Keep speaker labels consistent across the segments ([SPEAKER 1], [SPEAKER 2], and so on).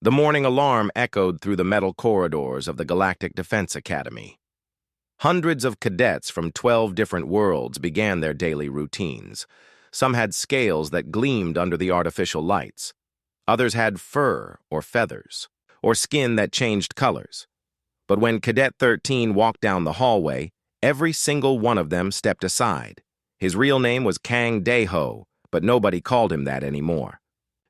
[SPEAKER 1] The morning alarm echoed through the metal corridors of the Galactic Defense Academy. Hundreds of cadets from 12 different worlds began their daily routines. Some had scales that gleamed under the artificial lights. Others had fur or feathers, or skin that changed colors. But when Cadet 13 walked down the hallway, every single one of them stepped aside. His real name was Kang Daeho, but nobody called him that anymore.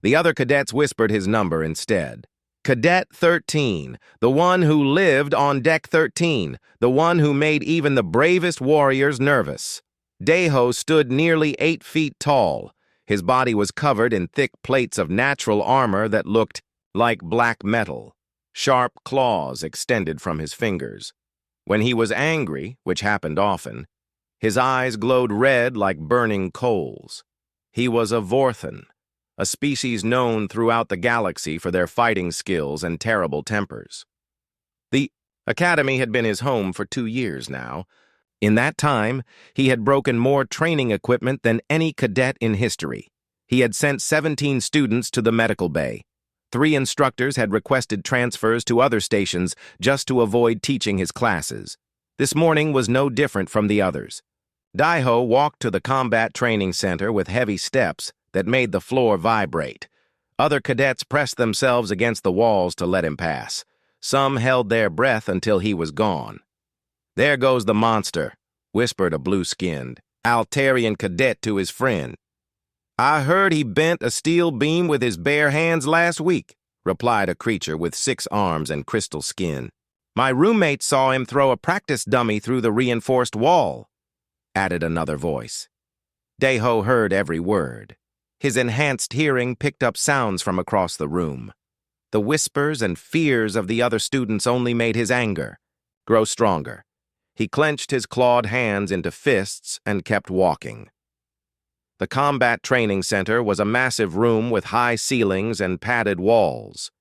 [SPEAKER 1] The other cadets whispered his number instead. Cadet 13, the one who lived on Deck 13, the one who made even the bravest warriors nervous. Daeho stood nearly 8 feet tall. His body was covered in thick plates of natural armor that looked like black metal. Sharp claws extended from his fingers. When he was angry, which happened often, his eyes glowed red like burning coals. He was a Vorthan, a species known throughout the galaxy for their fighting skills and terrible tempers. The Academy had been his home for 2 years now. In that time, he had broken more training equipment than any cadet in history. He had sent 17 students to the medical bay. 3 instructors had requested transfers to other stations just to avoid teaching his classes. This morning was no different from the others. Daeho walked to the combat training center with heavy steps that made the floor vibrate. Other cadets pressed themselves against the walls to let him pass. Some held their breath until he was gone. "There goes the monster," whispered a blue-skinned Altarian cadet to his friend. "I heard he bent a steel beam with his bare hands last week," replied a creature with 6 arms and crystal skin. "My roommate saw him throw a practice dummy through the reinforced wall," added another voice. Daeho heard every word. His enhanced hearing picked up sounds from across the room. The whispers and fears of the other students only made his anger grow stronger. He clenched his clawed hands into fists and kept walking. The Combat Training Center was a massive room with high ceilings and padded walls.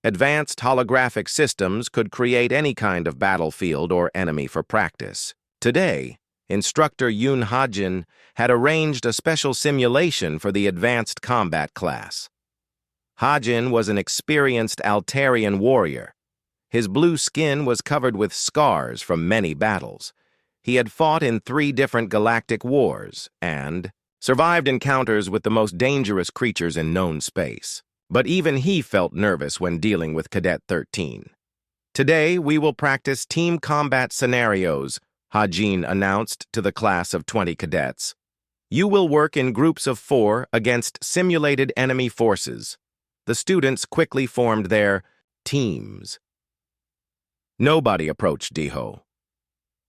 [SPEAKER 1] Advanced holographic systems could create any kind of battlefield or enemy for practice. Today, Instructor Yoon Ha-jin had arranged a special simulation for the advanced combat class. Ha-jin was an experienced Altarian warrior. His blue skin was covered with scars from many battles. He had fought in 3 different galactic wars and survived encounters with the most dangerous creatures in known space. But even he felt nervous when dealing with Cadet 13. "Today, we will practice team combat scenarios," Ha-jin announced to the class of 20 cadets. "You will work in groups of 4 against simulated enemy forces." The students quickly formed their teams. Nobody approached Daeho.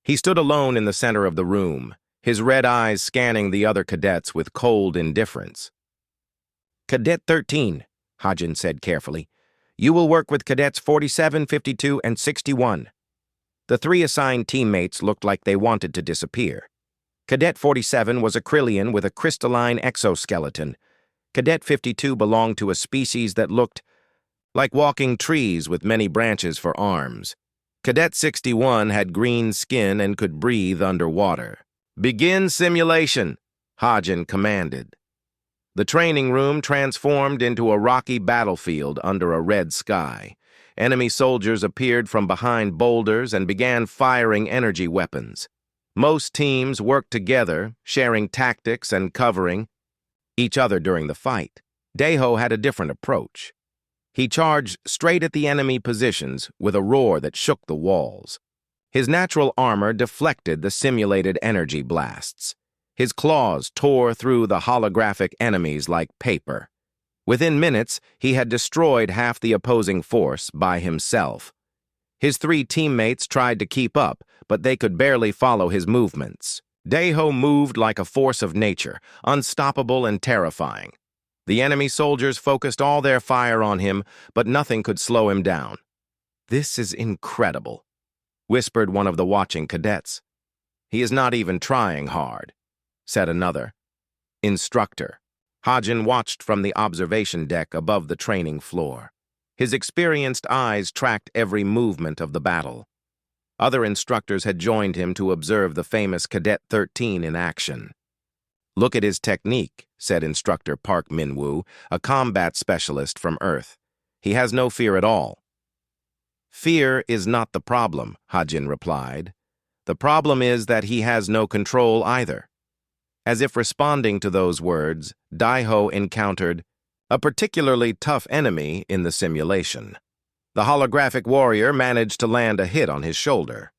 [SPEAKER 1] He stood alone in the center of the room, his red eyes scanning the other cadets with cold indifference. "Cadet 13, Ha-jin said carefully. "You will work with Cadets 47, 52, and 61. The 3 assigned teammates looked like they wanted to disappear. Cadet 47 was a Krillian with a crystalline exoskeleton. Cadet 52 belonged to a species that looked like walking trees with many branches for arms. Cadet 61 had green skin and could breathe underwater. "Begin simulation," Ha-jin commanded. The training room transformed into a rocky battlefield under a red sky. Enemy soldiers appeared from behind boulders and began firing energy weapons. Most teams worked together, sharing tactics and covering each other during the fight. Daeho had a different approach. He charged straight at the enemy positions with a roar that shook the walls. His natural armor deflected the simulated energy blasts. His claws tore through the holographic enemies like paper. Within minutes, he had destroyed half the opposing force by himself. His 3 teammates tried to keep up, but they could barely follow his movements. Daeho moved like a force of nature, unstoppable and terrifying. The enemy soldiers focused all their fire on him, but nothing could slow him down. "This is incredible," whispered one of the watching cadets. "He is not even trying hard," said another. Instructor. Ha-jin watched from the observation deck above the training floor. His experienced eyes tracked every movement of the battle. Other instructors had joined him to observe the famous Cadet 13 in action. "Look at his technique," said Instructor Park Min-woo, a combat specialist from Earth. He has no fear at all. Fear is not the problem, Hajin replied. The problem is that he has no control either. As if responding to those words, Daiho encountered a particularly tough enemy in the simulation. The holographic warrior managed to land a hit on his shoulder.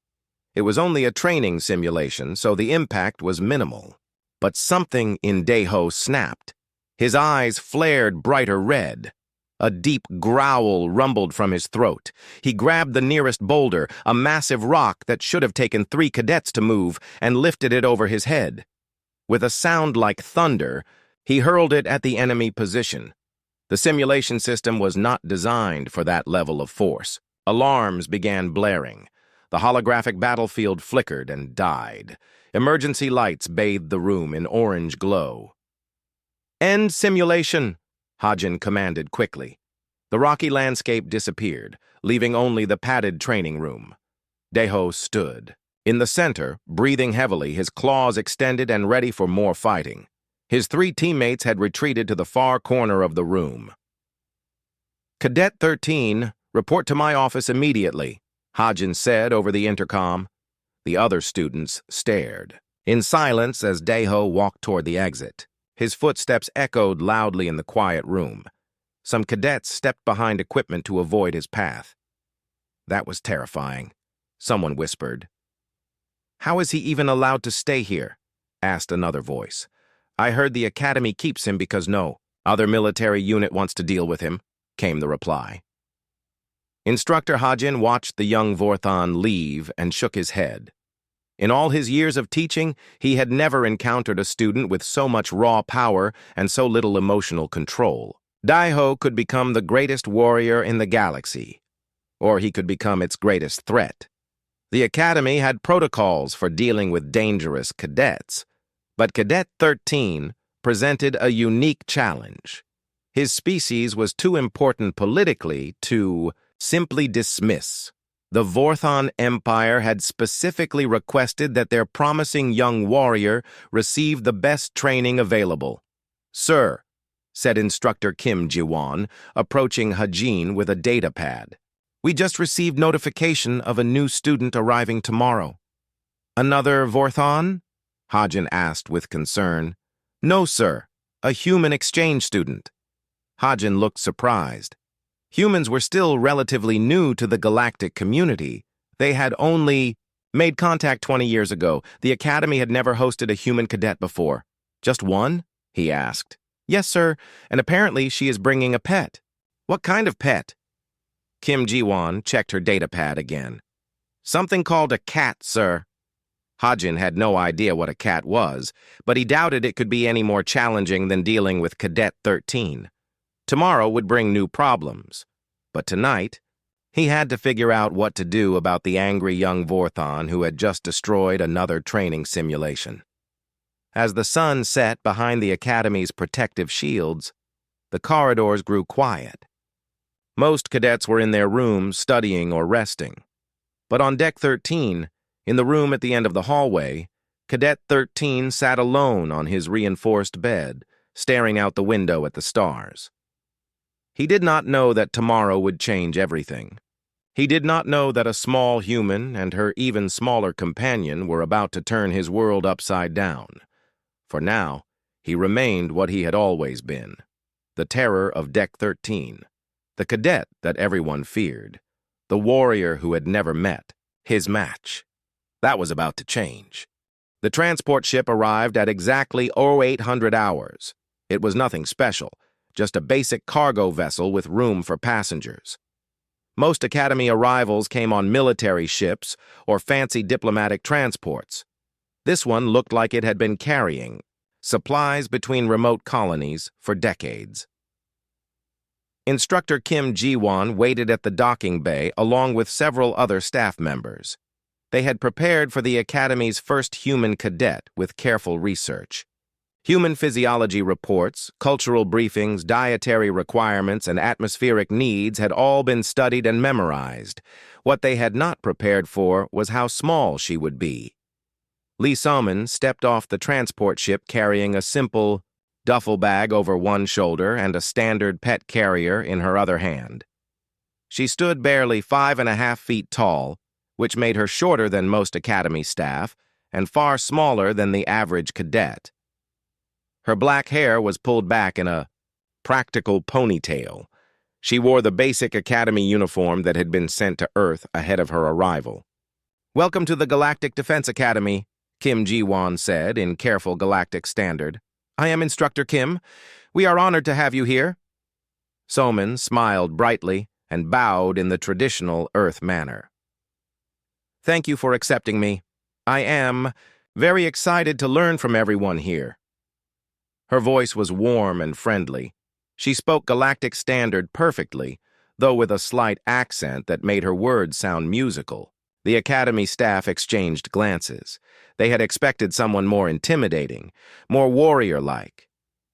[SPEAKER 1] It was only a training simulation, so the impact was minimal. But something in Daiho snapped. His eyes flared brighter red. A deep growl rumbled from his throat. He grabbed the nearest boulder, a massive rock that should have taken 3 cadets to move, and lifted it over his head. With a sound like thunder, he hurled it at the enemy position. The simulation system was not designed for that level of force. Alarms began blaring. The holographic battlefield flickered and died. Emergency lights bathed the room in orange glow. "End simulation," Hajin commanded quickly. The rocky landscape disappeared, leaving only the padded training room. Daiho stood. In the center, breathing heavily, his claws extended and ready for more fighting. His 3 teammates had retreated to the far corner of the room. "Cadet 13, report to my office immediately," Hajin said over the intercom. The other students stared, in silence as Daiho walked toward the exit. His footsteps echoed loudly in the quiet room. Some cadets stepped behind equipment to avoid his path. That was terrifying, someone whispered. "How is he even allowed to stay here?" asked another voice. "I heard the academy keeps him because no other military unit wants to deal with him," came the reply. Instructor Hajin watched the young Vorthon leave and shook his head. In all his years of teaching, he had never encountered a student with so much raw power and so little emotional control. Daiho could become the greatest warrior in the galaxy, or he could become its greatest threat. The academy had protocols for dealing with dangerous cadets, but Cadet 13 presented a unique challenge. His species was too important politically to simply dismiss. The Vorthon Empire had specifically requested that their promising young warrior receive the best training available. "Sir," said Instructor Kim Ji-won, approaching Hajin with a data pad. "We just received notification of a new student arriving tomorrow." "Another Vorthon?" Hajin asked with concern. "No, sir. A human exchange student." Hajin looked surprised. Humans were still relatively new to the galactic community. They had only made contact 20 years ago. The academy had never hosted a human cadet before. "Just one?" he asked. "Yes, sir, and apparently she is bringing a pet." "What kind of pet?" Kim Ji-won checked her datapad again. "Something called a cat, sir." Hajin had no idea what a cat was, but he doubted it could be any more challenging than dealing with Cadet 13. Tomorrow would bring new problems, but tonight, he had to figure out what to do about the angry young Vorthon who had just destroyed another training simulation. As the sun set behind the academy's protective shields, the corridors grew quiet. Most cadets were in their rooms studying or resting. But on Deck 13, in the room at the end of the hallway, Cadet 13 sat alone on his reinforced bed, staring out the window at the stars. He did not know that tomorrow would change everything. He did not know that a small human and her even smaller companion were about to turn his world upside down. For now, he remained what he had always been, the terror of Deck 13, the cadet that everyone feared, the warrior who had never met his match. That was about to change. The transport ship arrived at exactly 0800 hours. It was nothing special, just a basic cargo vessel with room for passengers. Most Academy arrivals came on military ships or fancy diplomatic transports. This one looked like it had been carrying supplies between remote colonies for decades. Instructor Kim Ji-won waited at the docking bay along with several other staff members. They had prepared for the Academy's first human cadet with careful research. Human physiology reports, cultural briefings, dietary requirements, and atmospheric needs had all been studied and memorized. What they had not prepared for was how small she would be. Lee Soman stepped off the transport ship carrying a simple duffel bag over one shoulder and a standard pet carrier in her other hand. She stood barely 5.5 feet tall, which made her shorter than most academy staff and far smaller than the average cadet. Her black hair was pulled back in a practical ponytail. She wore the basic academy uniform that had been sent to Earth ahead of her arrival. "Welcome to the Galactic Defense Academy," Kim Ji-won said in careful galactic standard. "I am Instructor Kim. We are honored to have you here." Soman smiled brightly and bowed in the traditional Earth manner. "Thank you for accepting me. I am very excited to learn from everyone here." Her voice was warm and friendly. She spoke galactic standard perfectly, though with a slight accent that made her words sound musical. The academy staff exchanged glances. They had expected someone more intimidating, more warrior-like.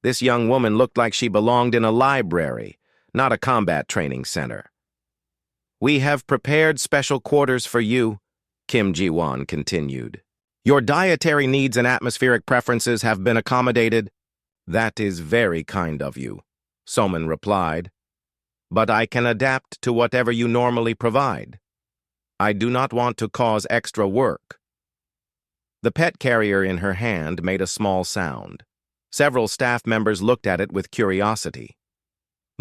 [SPEAKER 1] This young woman looked like she belonged in a library, not a combat training center. "We have prepared special quarters for you," Kim Ji-won continued. "Your dietary needs and atmospheric preferences have been accommodated." "That is very kind of you," Soman replied. "But I can adapt to whatever you normally provide. I do not want to cause extra work." The pet carrier in her hand made a small sound. Several staff members looked at it with curiosity.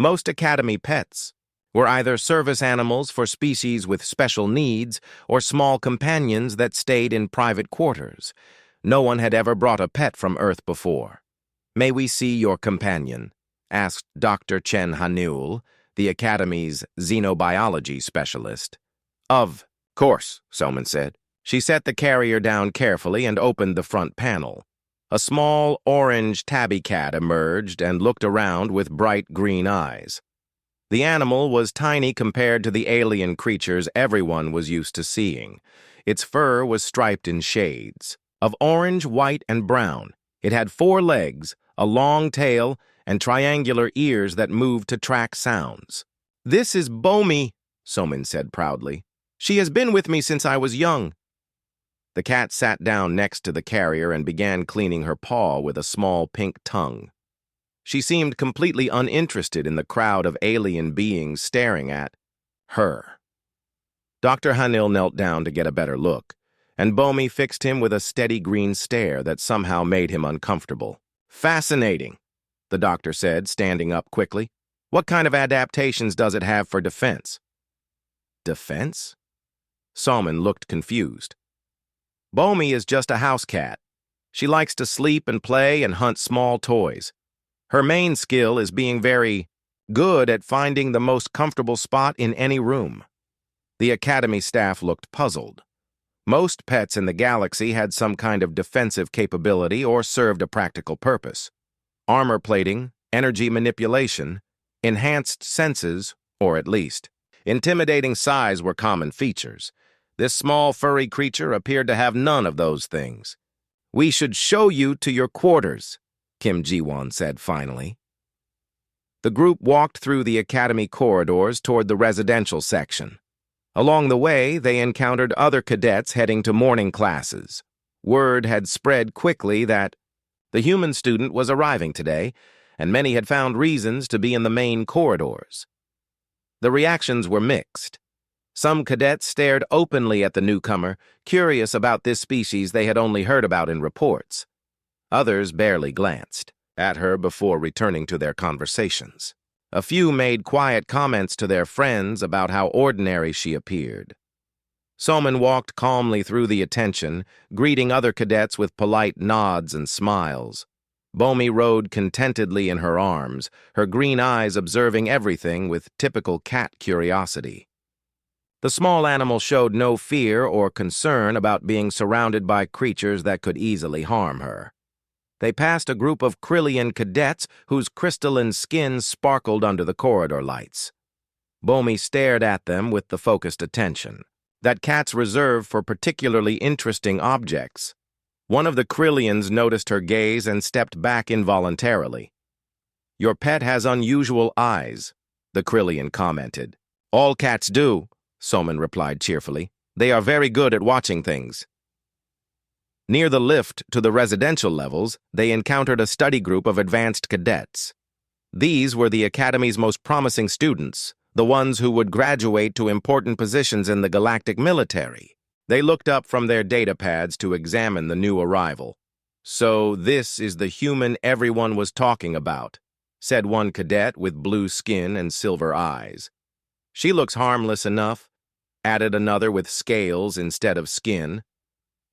[SPEAKER 1] Most academy pets were either service animals for species with special needs or small companions that stayed in private quarters. No one had ever brought a pet from Earth before. "May we see your companion?" asked Dr. Chen Hanul, the Academy's xenobiology specialist. "Of course," Soman said. She set the carrier down carefully and opened the front panel. A small orange tabby cat emerged and looked around with bright green eyes. The animal was tiny compared to the alien creatures everyone was used to seeing. Its fur was striped in shades of orange, white, and brown. It had 4 legs, a long tail, and triangular ears that moved to track sounds. "This is Bomi," Soman said proudly. "She has been with me since I was young." The cat sat down next to the carrier and began cleaning her paw with a small pink tongue. She seemed completely uninterested in the crowd of alien beings staring at her. Dr. Hanil knelt down to get a better look, and Bomi fixed him with a steady green stare that somehow made him uncomfortable. "Fascinating," the doctor said, standing up quickly. "What kind of adaptations does it have for defense?" "Defense?" Soman looked confused. "Bomi is just a house cat. She likes to sleep and play and hunt small toys. Her main skill is being very good at finding the most comfortable spot in any room." The academy staff looked puzzled. Most pets in the galaxy had some kind of defensive capability or served a practical purpose. Armor plating, energy manipulation, enhanced senses, or at least intimidating size were common features. This small furry creature appeared to have none of those things. "We should show you to your quarters," Kim Ji-won said finally. The group walked through the academy corridors toward the residential section. Along the way, they encountered other cadets heading to morning classes. Word had spread quickly that the human student was arriving today, and many had found reasons to be in the main corridors. The reactions were mixed. Some cadets stared openly at the newcomer, curious about this species they had only heard about in reports. Others barely glanced at her before returning to their conversations. A few made quiet comments to their friends about how ordinary she appeared. Soman walked calmly through the attention, greeting other cadets with polite nods and smiles. Bomi rode contentedly in her arms, her green eyes observing everything with typical cat curiosity. The small animal showed no fear or concern about being surrounded by creatures that could easily harm her. They passed a group of Krillian cadets whose crystalline skin sparkled under the corridor lights. Bomi stared at them with the focused attention that cats reserve for particularly interesting objects. One of the Krillians noticed her gaze and stepped back involuntarily. "Your pet has unusual eyes," the Krillian commented. "All cats do," Soman replied cheerfully. "They are very good at watching things." Near the lift to the residential levels, they encountered a study group of advanced cadets. These were the Academy's most promising students, the ones who would graduate to important positions in the galactic military. They looked up from their data pads to examine the new arrival. "So this is the human everyone was talking about," said one cadet with blue skin and silver eyes. "She looks harmless enough," added another with scales instead of skin.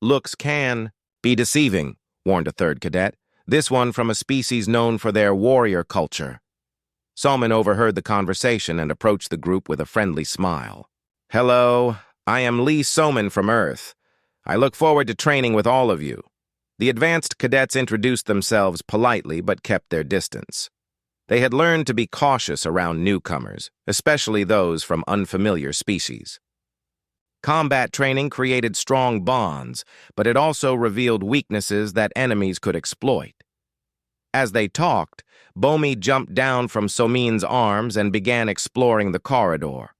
[SPEAKER 1] "Looks can be deceiving," warned a third cadet, this one from a species known for their warrior culture. Salman overheard the conversation and approached the group with a friendly smile. "Hello, I am Lee Soman from Earth. I look forward to training with all of you." The advanced cadets introduced themselves politely but kept their distance. They had learned to be cautious around newcomers, especially those from unfamiliar species. Combat training created strong bonds, but it also revealed weaknesses that enemies could exploit. As they talked, Bomi jumped down from Somin's arms and began exploring the corridor.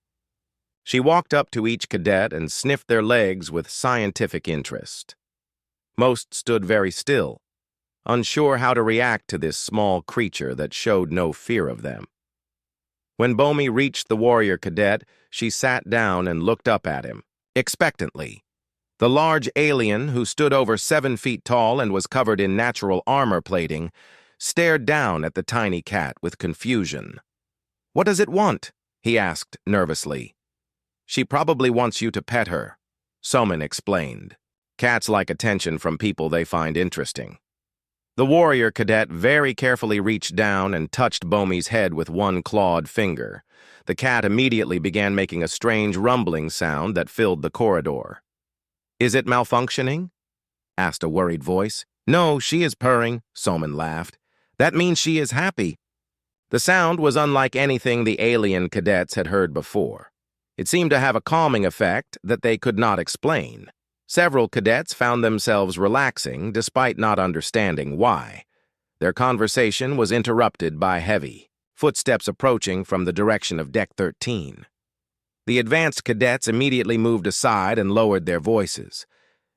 [SPEAKER 1] She walked up to each cadet and sniffed their legs with scientific interest. Most stood very still, unsure how to react to this small creature that showed no fear of them. When Bomi reached the warrior cadet, she sat down and looked up at him, expectantly. The large alien, who stood over 7 feet tall and was covered in natural armor plating, stared down at the tiny cat with confusion. "What does it want?" he asked nervously. "She probably wants you to pet her," Soman explained. "Cats like attention from people they find interesting." The warrior cadet very carefully reached down and touched Bomi's head with one clawed finger. The cat immediately began making a strange rumbling sound that filled the corridor. "Is it malfunctioning?" asked a worried voice. "No, she is purring," Soman laughed. "That means she is happy." The sound was unlike anything the alien cadets had heard before. It seemed to have a calming effect that they could not explain. Several cadets found themselves relaxing despite not understanding why. Their conversation was interrupted by heavy footsteps approaching from the direction of Deck 13. The advanced cadets immediately moved aside and lowered their voices.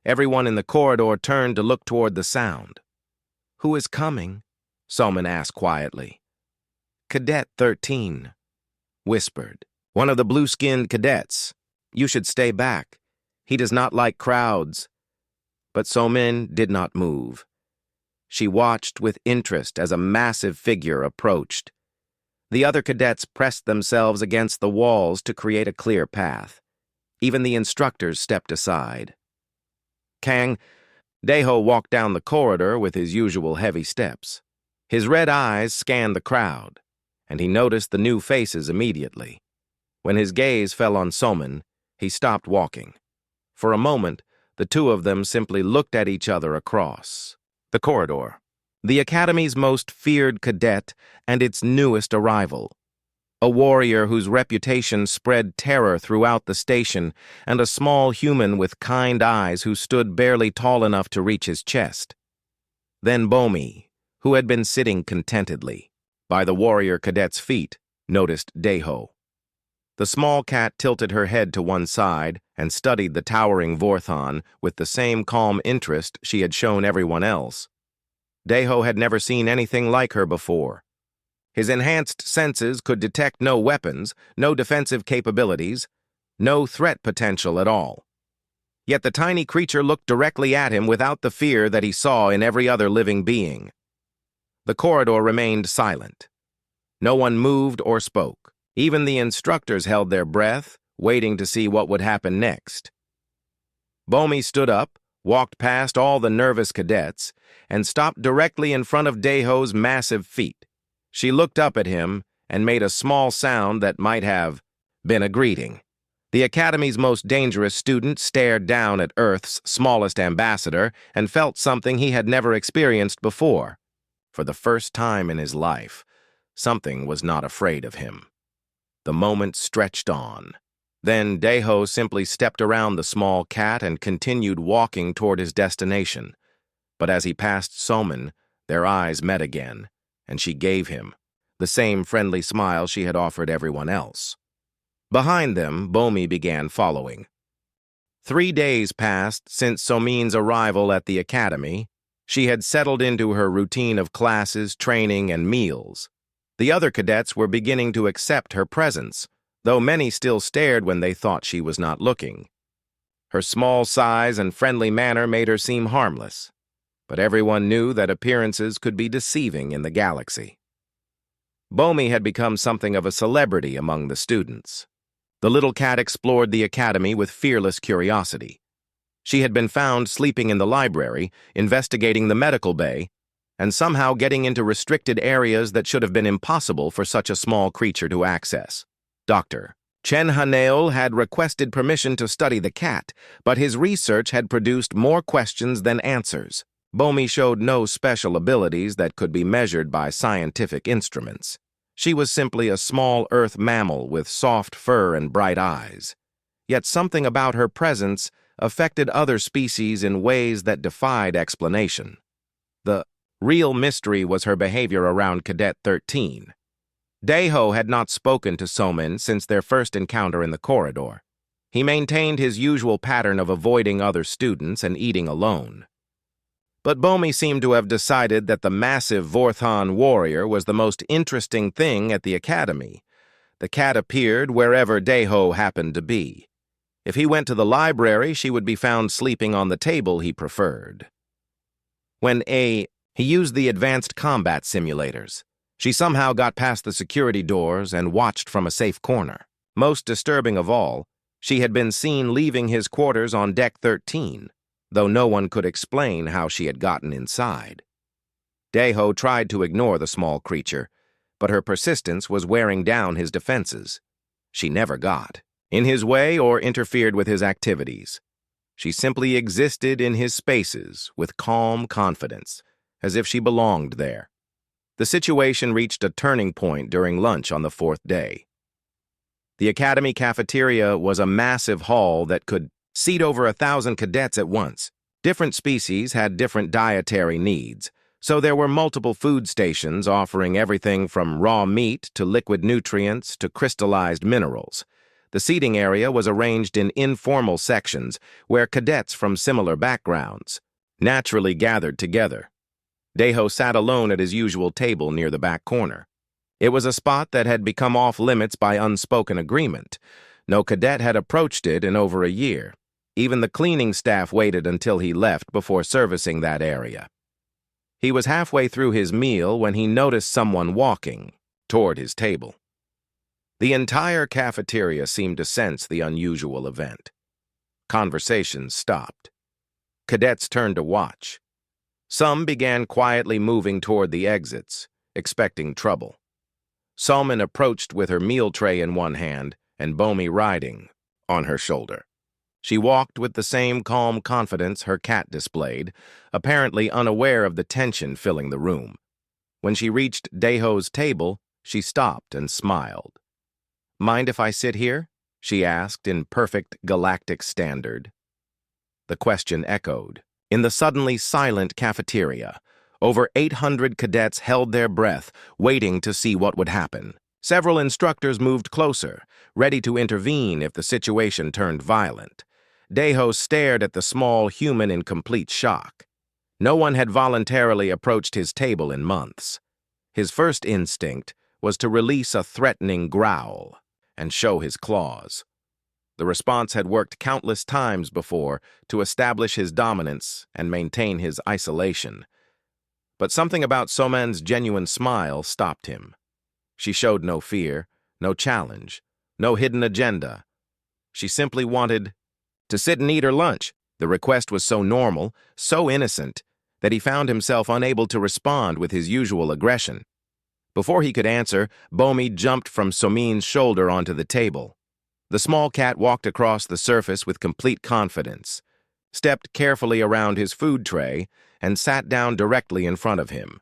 [SPEAKER 1] Everyone in the corridor turned to look toward the sound. "Who is coming?" Salman asked quietly. "Cadet 13, whispered. "One of the blue-skinned cadets. You should stay back. He does not like crowds." But Somin did not move. She watched with interest as a massive figure approached. The other cadets pressed themselves against the walls to create a clear path. Even the instructors stepped aside. Deho walked down the corridor with his usual heavy steps. His red eyes scanned the crowd, and he noticed the new faces immediately. When his gaze fell on Soman, he stopped walking. For a moment, the two of them simply looked at each other across the corridor. The Academy's most feared cadet and its newest arrival. A warrior whose reputation spread terror throughout the station, and a small human with kind eyes who stood barely tall enough to reach his chest. Then Bomi, who had been sitting contentedly by the warrior cadet's feet, noticed Deho. The small cat tilted her head to one side and studied the towering Vorthon with the same calm interest she had shown everyone else. Deho had never seen anything like her before. His enhanced senses could detect no weapons, no defensive capabilities, no threat potential at all. Yet the tiny creature looked directly at him without the fear that he saw in every other living being. The corridor remained silent. No one moved or spoke. Even the instructors held their breath, waiting to see what would happen next. Bomi stood up, walked past all the nervous cadets, and stopped directly in front of Deho's massive feet. She looked up at him and made a small sound that might have been a greeting. The Academy's most dangerous student stared down at Earth's smallest ambassador and felt something he had never experienced before. For the first time in his life, something was not afraid of him. The moment stretched on. Then Deho simply stepped around the small cat and continued walking toward his destination. But as he passed Soman, their eyes met again, and she gave him the same friendly smile she had offered everyone else. Behind them, Bomi began following. 3 days passed since Somin's arrival at the Academy. She had settled into her routine of classes, training, and meals. The other cadets were beginning to accept her presence. though many still stared when they thought she was not looking. Her small size and friendly manner made her seem harmless, but everyone knew that appearances could be deceiving in the galaxy. Bomi had become something of a celebrity among the students. The little cat explored the academy with fearless curiosity. She had been found sleeping in the library, investigating the medical bay, and somehow getting into restricted areas that should have been impossible for such a small creature to access. Dr. Chen Haneol had requested permission to study the cat, but his research had produced more questions than answers. Bomi showed no special abilities that could be measured by scientific instruments. She was simply a small earth mammal with soft fur and bright eyes. Yet something about her presence affected other species in ways that defied explanation. The real mystery was her behavior around Cadet 13. Daeho had not spoken to Somin since their first encounter in the corridor. He maintained his usual pattern of avoiding other students and eating alone. But Bomi seemed to have decided that the massive Vorthon warrior was the most interesting thing at the academy. The cat appeared wherever Daeho happened to be. If he went to the library, she would be found sleeping on the table he preferred. When he used the advanced combat simulators, she somehow got past the security doors and watched from a safe corner. Most disturbing of all, she had been seen leaving his quarters on Deck 13, though no one could explain how she had gotten inside. Daeho tried to ignore the small creature, but her persistence was wearing down his defenses. She never got in his way or interfered with his activities. She simply existed in his spaces with calm confidence, as if she belonged there. The situation reached a turning point during lunch on the fourth day. The academy cafeteria was a massive hall that could seat over 1,000 cadets at once. Different species had different dietary needs, so there were multiple food stations offering everything from raw meat to liquid nutrients to crystallized minerals. The seating area was arranged in informal sections where cadets from similar backgrounds naturally gathered together. Daeho sat alone at his usual table near the back corner. It was a spot that had become off-limits by unspoken agreement. No cadet had approached it in over a year. Even the cleaning staff waited until he left before servicing that area. He was halfway through his meal when he noticed someone walking toward his table. The entire cafeteria seemed to sense the unusual event. Conversations stopped. Cadets turned to watch. Some began quietly moving toward the exits, expecting trouble. Salman approached with her meal tray in one hand and Bomi riding on her shoulder. She walked with the same calm confidence her cat displayed, apparently unaware of the tension filling the room. When she reached Daeho's table, she stopped and smiled. "Mind if I sit here?" she asked in perfect galactic standard. The question echoed. In the suddenly silent cafeteria, over 800 cadets held their breath, waiting to see what would happen. Several instructors moved closer, ready to intervene if the situation turned violent. Daeho stared at the small human in complete shock. No one had voluntarily approached his table in months. His first instinct was to release a threatening growl and show his claws. The response had worked countless times before to establish his dominance and maintain his isolation. But something about Soman's genuine smile stopped him. She showed no fear, no challenge, no hidden agenda. She simply wanted to sit and eat her lunch. The request was so normal, so innocent, that he found himself unable to respond with his usual aggression. Before he could answer, Bomi jumped from Somin's shoulder onto the table. The small cat walked across the surface with complete confidence, stepped carefully around his food tray, and sat down directly in front of him.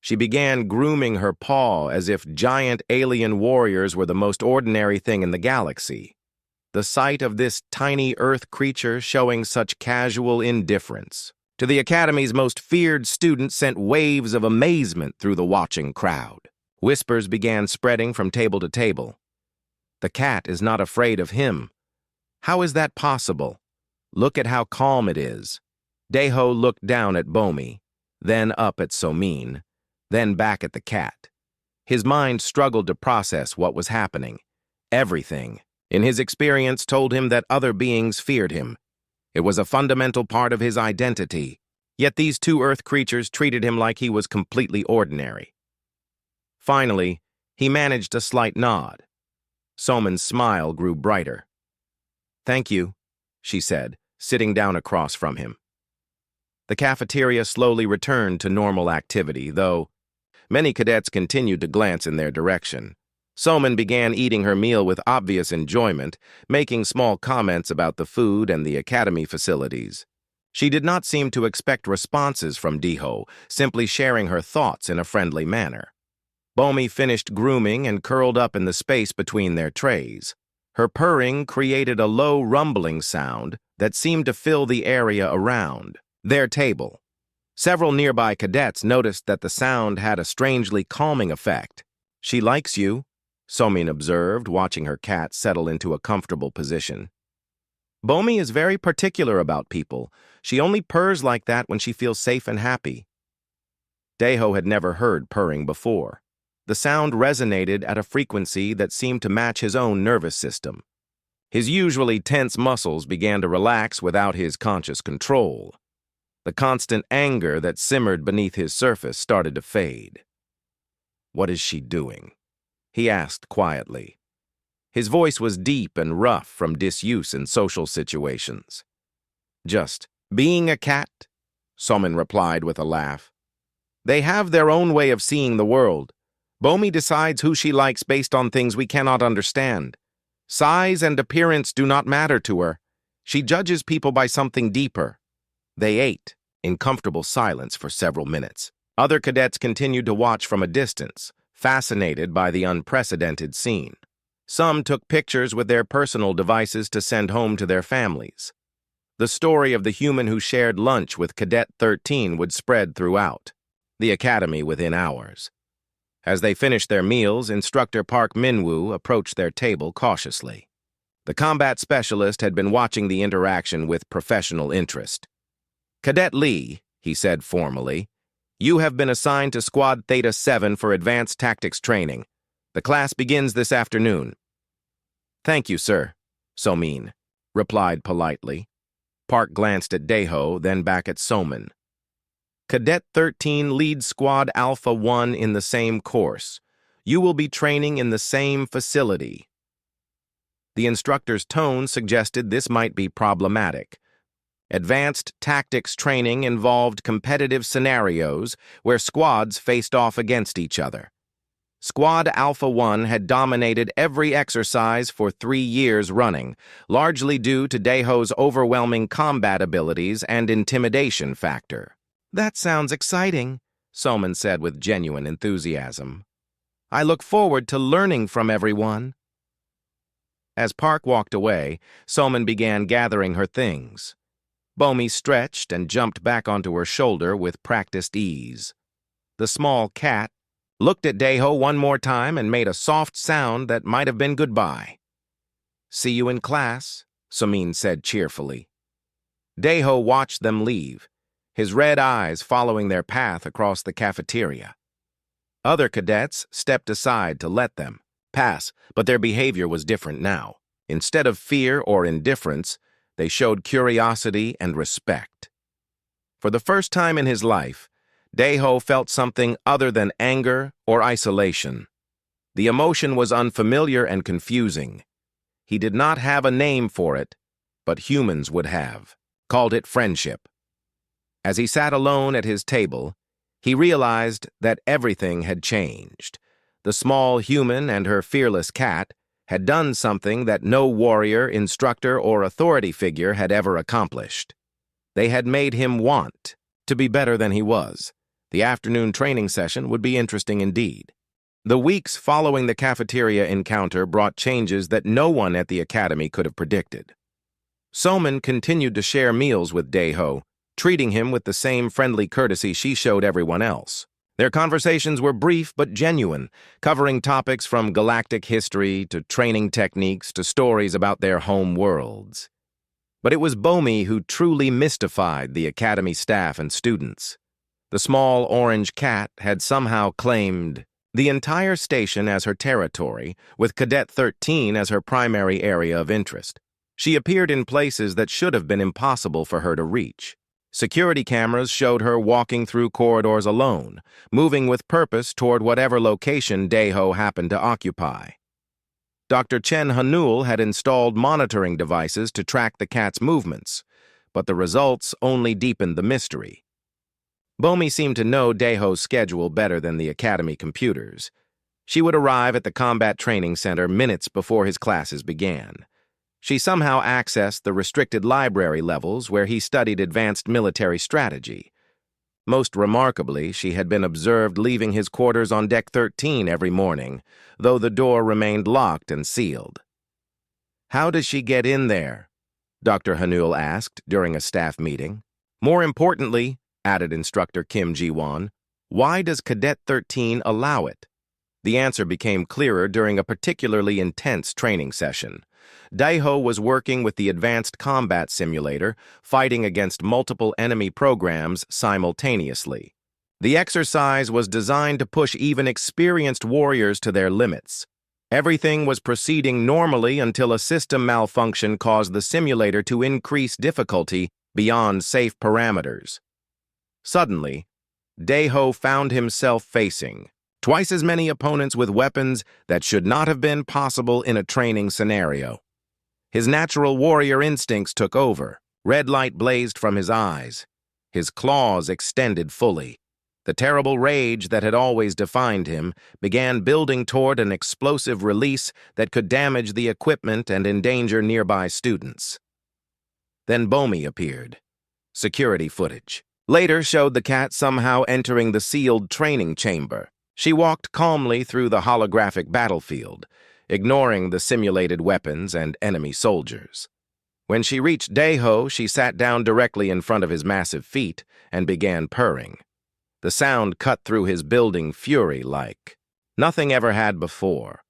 [SPEAKER 1] She began grooming her paw as if giant alien warriors were the most ordinary thing in the galaxy. The sight of this tiny Earth creature showing such casual indifference to the Academy's most feared student sent waves of amazement through the watching crowd. Whispers began spreading from table to table. The cat is not afraid of him. How is that possible? Look at how calm it is. Daeho looked down at Bomi, then up at Somin, then back at the cat. His mind struggled to process what was happening. Everything, in his experience, told him that other beings feared him. It was a fundamental part of his identity. Yet these two Earth creatures treated him like he was completely ordinary. Finally, he managed a slight nod. Soman's smile grew brighter. "Thank you," she said, sitting down across from him. The cafeteria slowly returned to normal activity, though many cadets continued to glance in their direction. Soman began eating her meal with obvious enjoyment, making small comments about the food and the academy facilities. She did not seem to expect responses from Deho, simply sharing her thoughts in a friendly manner. Bomi finished grooming and curled up in the space between their trays. Her purring created a low rumbling sound that seemed to fill the area around their table. Several nearby cadets noticed that the sound had a strangely calming effect. "She likes you," Somin observed, watching her cat settle into a comfortable position. "Bomi is very particular about people. She only purrs like that when she feels safe and happy." Deho had never heard purring before. The sound resonated at a frequency that seemed to match his own nervous system. His usually tense muscles began to relax without his conscious control. The constant anger that simmered beneath his surface started to fade. "What is she doing?" he asked quietly. His voice was deep and rough from disuse in social situations. "Just being a cat," Somin replied with a laugh. "They have their own way of seeing the world. Bomi decides who she likes based on things we cannot understand. Size and appearance do not matter to her. She judges people by something deeper." They ate in comfortable silence for several minutes. Other cadets continued to watch from a distance, fascinated by the unprecedented scene. Some took pictures with their personal devices to send home to their families. The story of the human who shared lunch with Cadet 13 would spread throughout the academy within hours. As they finished their meals, Instructor Park Minwoo approached their table cautiously. The combat specialist had been watching the interaction with professional interest. "Cadet Lee," he said formally, "you have been assigned to Squad Theta 7 for advanced tactics training. The class begins this afternoon." "Thank you, sir," Somin replied politely. Park glanced at Deho, then back at Soman. "Cadet 13 leads Squad Alpha 1 in the same course. You will be training in the same facility." The instructor's tone suggested this might be problematic. Advanced tactics training involved competitive scenarios where squads faced off against each other. Squad Alpha 1 had dominated every exercise for 3 years running, largely due to Deho's overwhelming combat abilities and intimidation factor. "That sounds exciting," Soman said with genuine enthusiasm. "I look forward to learning from everyone." As Park walked away, Soman began gathering her things. Bomi stretched and jumped back onto her shoulder with practiced ease. The small cat looked at Deho one more time and made a soft sound that might have been goodbye. "See you in class," Somin said cheerfully. Deho watched them leave, his red eyes following their path across the cafeteria. Other cadets stepped aside to let them pass, but their behavior was different now. Instead of fear or indifference, they showed curiosity and respect. For the first time in his life, Deho felt something other than anger or isolation. The emotion was unfamiliar and confusing. He did not have a name for it, but humans would have. Called it friendship. As he sat alone at his table, he realized that everything had changed. The small human and her fearless cat had done something that no warrior, instructor, or authority figure had ever accomplished. They had made him want to be better than he was. The afternoon training session would be interesting indeed. The weeks following the cafeteria encounter brought changes that no one at the academy could have predicted. Soman continued to share meals with Deho, treating him with the same friendly courtesy she showed everyone else. Their conversations were brief but genuine, covering topics from galactic history to training techniques to stories about their home worlds. But it was Bomi who truly mystified the academy staff and students. The small orange cat had somehow claimed the entire station as her territory, with Cadet 13 as her primary area of interest. She appeared in places that should have been impossible for her to reach. Security cameras showed her walking through corridors alone, moving with purpose toward whatever location Daeho happened to occupy. Dr. Chen Hanul had installed monitoring devices to track the cat's movements, but the results only deepened the mystery. Bomi seemed to know Daeho's schedule better than the Academy computers. She would arrive at the combat training center minutes before his classes began. She somehow accessed the restricted library levels where he studied advanced military strategy. Most remarkably, she had been observed leaving his quarters on Deck 13 every morning, though the door remained locked and sealed. "How does she get in there?" Dr. Hanul asked during a staff meeting. "More importantly," added instructor Kim Ji-won, "why does Cadet 13 allow it?" The answer became clearer during a particularly intense training session. Daeho was working with the Advanced Combat Simulator, fighting against multiple enemy programs simultaneously. The exercise was designed to push even experienced warriors to their limits. Everything was proceeding normally until a system malfunction caused the simulator to increase difficulty beyond safe parameters. Suddenly, Daeho found himself facing twice as many opponents with weapons that should not have been possible in a training scenario. His natural warrior instincts took over. Red light blazed from his eyes. His claws extended fully. The terrible rage that had always defined him began building toward an explosive release that could damage the equipment and endanger nearby students. Then Bomi appeared. Security footage later showed the cat somehow entering the sealed training chamber. She walked calmly through the holographic battlefield, ignoring the simulated weapons and enemy soldiers. When she reached Daeho, she sat down directly in front of his massive feet and began purring. The sound cut through his building fury like nothing ever had before.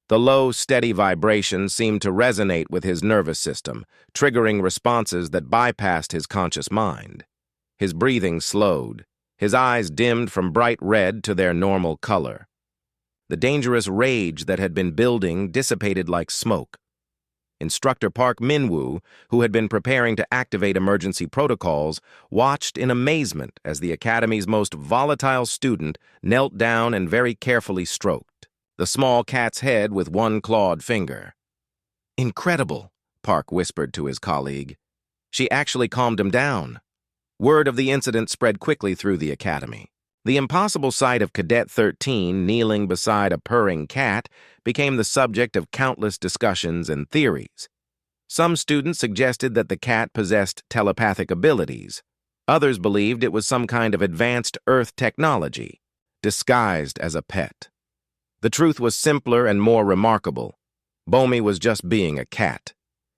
[SPEAKER 1] The low, steady vibration seemed to resonate with his nervous system, triggering responses that bypassed his conscious mind. His breathing slowed. His eyes dimmed from bright red to their normal color. The dangerous rage that had been building dissipated like smoke. Instructor Park Min-woo, who had been preparing to activate emergency protocols, watched in amazement as the Academy's most volatile student knelt down and very carefully stroked the small cat's head with one clawed finger. "Incredible," Park whispered to his colleague. "She actually calmed him down." Word of the incident spread quickly through the Academy. The impossible sight of Cadet 13 kneeling beside a purring cat became the subject of countless discussions and theories. Some students suggested that the cat possessed telepathic abilities. Others believed it was some kind of advanced Earth technology, disguised as a pet. The truth was simpler and more remarkable. Bomi was just being a cat.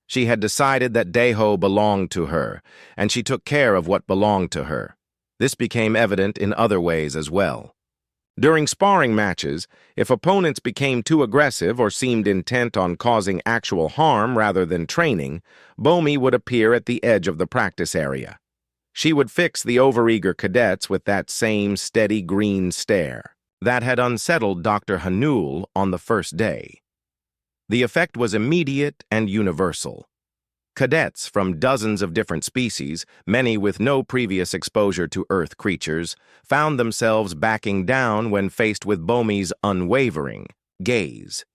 [SPEAKER 1] She had decided that Daeho belonged to her, and she took care of what belonged to her. This became evident in other ways as well. During sparring matches, if opponents became too aggressive or seemed intent on causing actual harm rather than training, Bomi would appear at the edge of the practice area. She would fix the overeager cadets with that same steady green stare that had unsettled Dr. Hanul on the first day. The effect was immediate and universal. Cadets from dozens of different species, many with no previous exposure to Earth creatures, found themselves backing down when faced with Bomi's unwavering gaze.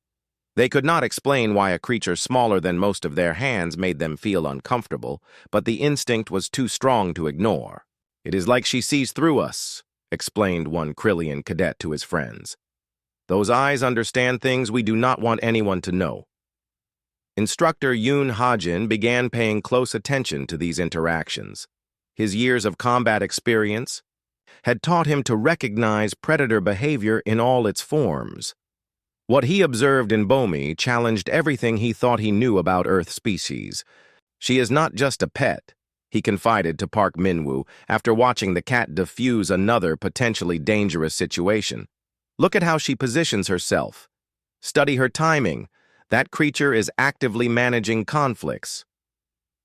[SPEAKER 1] They could not explain why a creature smaller than most of their hands made them feel uncomfortable, but the instinct was too strong to ignore. "It is like she sees through us," explained one Krillian cadet to his friends. "Those eyes understand things we do not want anyone to know." Instructor Yoon Ha-jin began paying close attention to these interactions. His years of combat experience had taught him to recognize predator behavior in all its forms. What he observed in Bomi challenged everything he thought he knew about Earth species. "She is not just a pet," he confided to Park Min-woo after watching the cat defuse another potentially dangerous situation. "Look at how she positions herself. Study her timing. That creature is actively managing conflicts."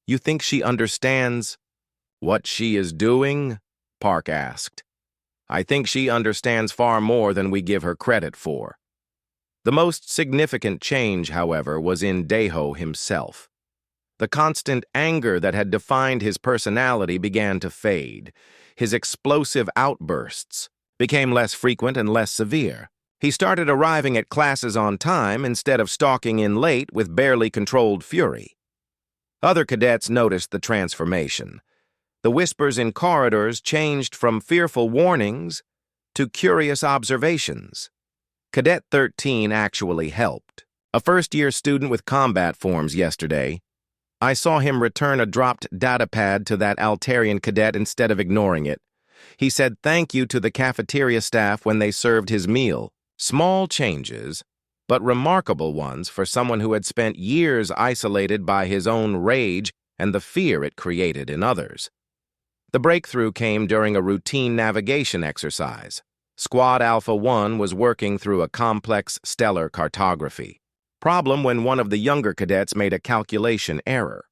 [SPEAKER 1] "You think she understands what she is doing?" Park asked. I think she understands far more than we give her credit for. The most significant change, however, was in Daeho himself. The constant anger that had defined his personality began to fade. His explosive outbursts became less frequent and less severe. He started arriving at classes on time instead of stalking in late with barely controlled fury. Other cadets noticed the transformation. The whispers in corridors changed from fearful warnings to curious observations. Cadet 13 actually helped. A first-year student with combat forms yesterday. I saw him return a dropped datapad to that Altarian cadet instead of ignoring it. He said thank you to the cafeteria staff when they served his meal. Small changes, but remarkable ones for someone who had spent years isolated by his own rage and the fear it created in others. The breakthrough came during a routine navigation exercise. Squad Alpha 1 was working through a complex stellar cartography. Problem when one of the younger cadets made a calculation error.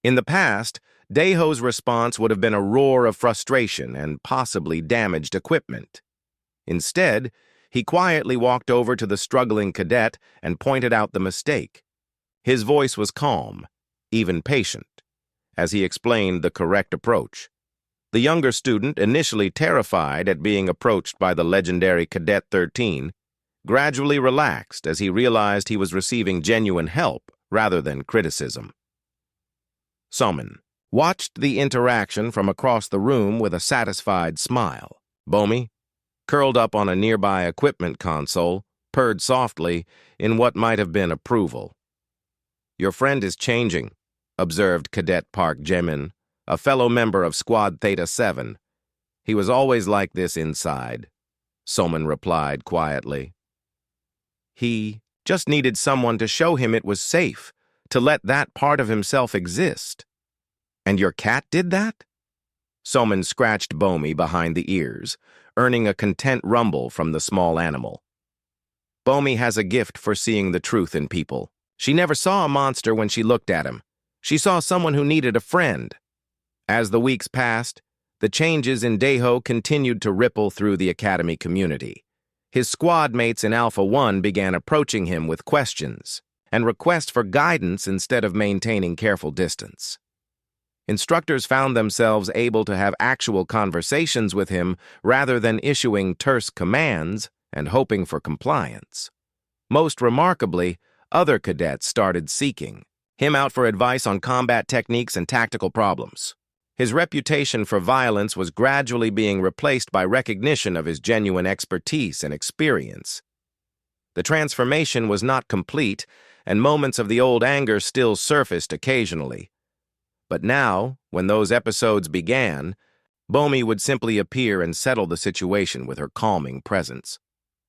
[SPEAKER 1] In the past, Daeho's response would have been a roar of frustration and possibly damaged equipment. Instead, he quietly walked over to the struggling cadet and pointed out the mistake. His voice was calm, even patient, as he explained the correct approach. The younger student, initially terrified at being approached by the legendary Cadet 13, gradually relaxed as he realized he was receiving genuine help rather than criticism. Somin watched the interaction from across the room with a satisfied smile. Bomi, curled up on a nearby equipment console, purred softly in what might have been approval. Your friend is changing, observed Cadet Park Jaemin, a fellow member of Squad Theta 7. He was always like this inside, Somin replied quietly. He just needed someone to show him it was safe, to let that part of himself exist. And your cat did that? Somin scratched Bomi behind the ears, earning a content rumble from the small animal. Bomi has a gift for seeing the truth in people. She never saw a monster when she looked at him. She saw someone who needed a friend. As the weeks passed, the changes in Daeho continued to ripple through the academy community. His squad mates in Alpha 1 began approaching him with questions and requests for guidance instead of maintaining careful distance. Instructors found themselves able to have actual conversations with him rather than issuing terse commands and hoping for compliance. Most remarkably, other cadets started seeking him out for advice on combat techniques and tactical problems. His reputation for violence was gradually being replaced by recognition of his genuine expertise and experience. The transformation was not complete, and moments of the old anger still surfaced occasionally. But now, when those episodes began, Bomi would simply appear and settle the situation with her calming presence.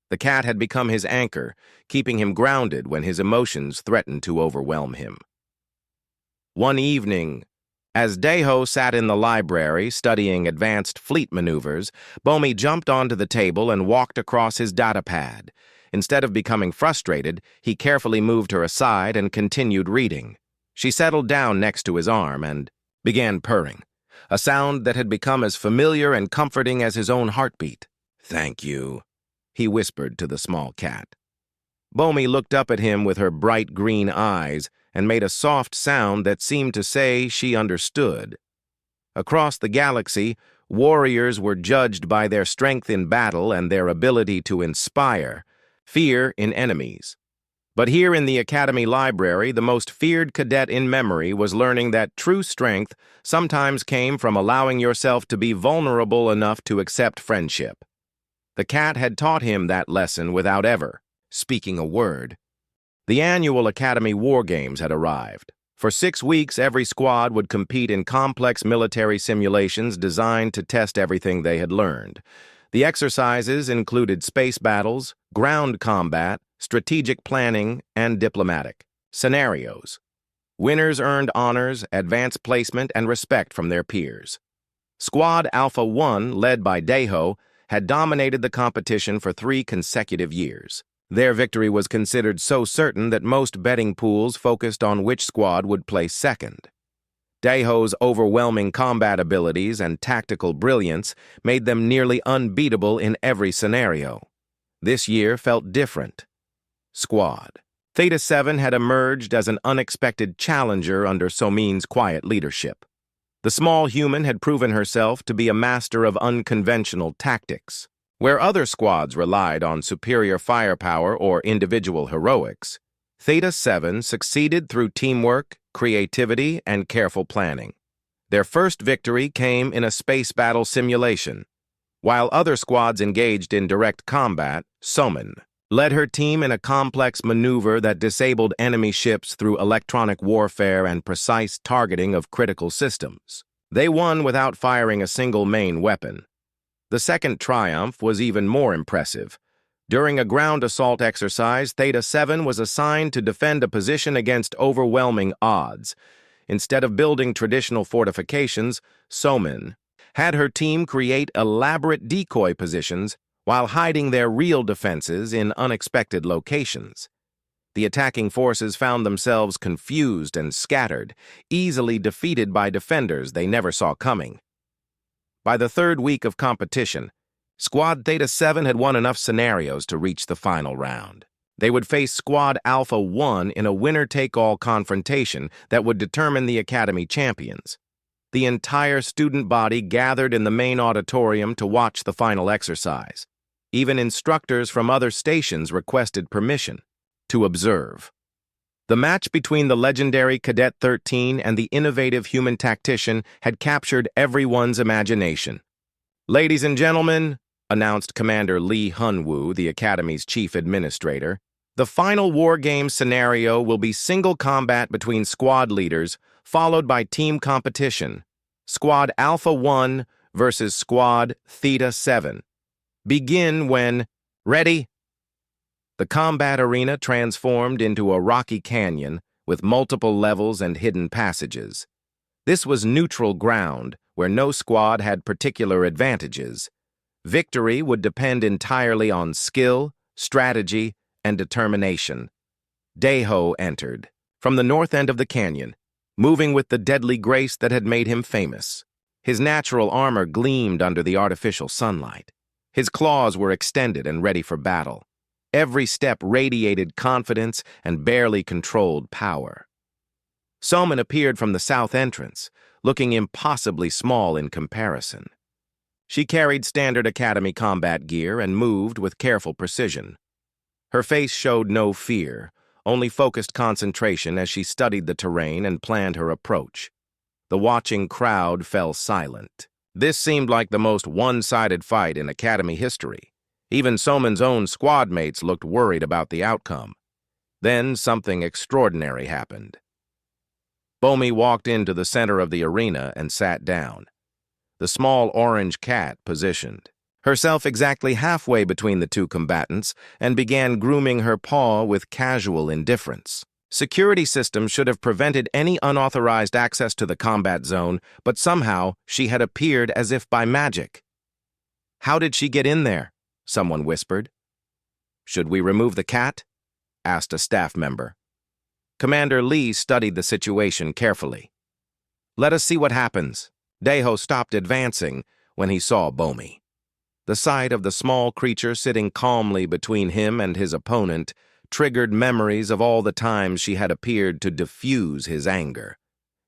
[SPEAKER 1] The cat had become his anchor, keeping him grounded when his emotions threatened to overwhelm him. One evening, as Daeho sat in the library studying advanced fleet maneuvers, Bomi jumped onto the table and walked across his datapad. Instead of becoming frustrated, he carefully moved her aside and continued reading. She settled down next to his arm and began purring, a sound that had become as familiar and comforting as his own heartbeat. "Thank you," he whispered to the small cat. Bomi looked up at him with her bright green eyes and made a soft sound that seemed to say she understood. Across the galaxy, warriors were judged by their strength in battle and their ability to inspire fear in enemies. But here in the Academy Library, the most feared cadet in memory was learning that true strength sometimes came from allowing yourself to be vulnerable enough to accept friendship. The cat had taught him that lesson without ever speaking a word. The annual Academy War Games had arrived. For 6 weeks, every squad would compete in complex military simulations designed to test everything they had learned. The exercises included space battles, ground combat, strategic planning, and diplomatic scenarios. Winners earned honors, advanced placement, and respect from their peers. Squad Alpha 1, led by Daeho, had dominated the competition for 3 consecutive years. Their victory was considered so certain that most betting pools focused on which squad would place second. Daeho's overwhelming combat abilities and tactical brilliance made them nearly unbeatable in every scenario. This year felt different. Squad. Theta 7 had emerged as an unexpected challenger under Somin's quiet leadership. The small human had proven herself to be a master of unconventional tactics. Where other squads relied on superior firepower or individual heroics, Theta 7 succeeded through teamwork, creativity, and careful planning. Their first victory came in a space battle simulation. While other squads engaged in direct combat, Somin led her team in a complex maneuver that disabled enemy ships through electronic warfare and precise targeting of critical systems. They won without firing a single main weapon. The second triumph was even more impressive. During a ground assault exercise, Theta 7 was assigned to defend a position against overwhelming odds. Instead of building traditional fortifications, Somin had her team create elaborate decoy positions while hiding their real defenses in unexpected locations. The attacking forces found themselves confused and scattered, easily defeated by defenders they never saw coming. By the third week of competition, Squad Theta 7 had won enough scenarios to reach the final round. They would face Squad Alpha 1 in a winner-take-all confrontation that would determine the Academy champions. The entire student body gathered in the main auditorium to watch the final exercise. Even instructors from other stations requested permission to observe. The match between the legendary Cadet 13 and the innovative human tactician had captured everyone's imagination. "Ladies and gentlemen," announced Commander Lee Hunwoo, the Academy's chief administrator, "the final war game scenario will be single combat between squad leaders, followed by team competition. Squad Alpha 1 versus Squad Theta 7. Begin when ready." The combat arena transformed into a rocky canyon with multiple levels and hidden passages. This was neutral ground where no squad had particular advantages. Victory would depend entirely on skill, strategy, and determination. Daeho entered from the north end of the canyon, moving with the deadly grace that had made him famous. His natural armor gleamed under the artificial sunlight. His claws were extended and ready for battle. Every step radiated confidence and barely controlled power. Somin appeared from the south entrance, looking impossibly small in comparison. She carried standard Academy combat gear and moved with careful precision. Her face showed no fear, only focused concentration as she studied the terrain and planned her approach. The watching crowd fell silent. This seemed like the most one-sided fight in Academy history. Even Somin's own squad mates looked worried about the outcome. Then something extraordinary happened. Bomi walked into the center of the arena and sat down. The small orange cat positioned herself exactly halfway between the two combatants and began grooming her paw with casual indifference. Security systems should have prevented any unauthorized access to the combat zone, but somehow she had appeared as if by magic. "How did she get in there?" someone whispered. "Should we remove the cat?" asked a staff member. Commander Lee studied the situation carefully. "Let us see what happens." Daeho stopped advancing when he saw Bomi. The sight of the small creature sitting calmly between him and his opponent triggered memories of all the times she had appeared to diffuse his anger.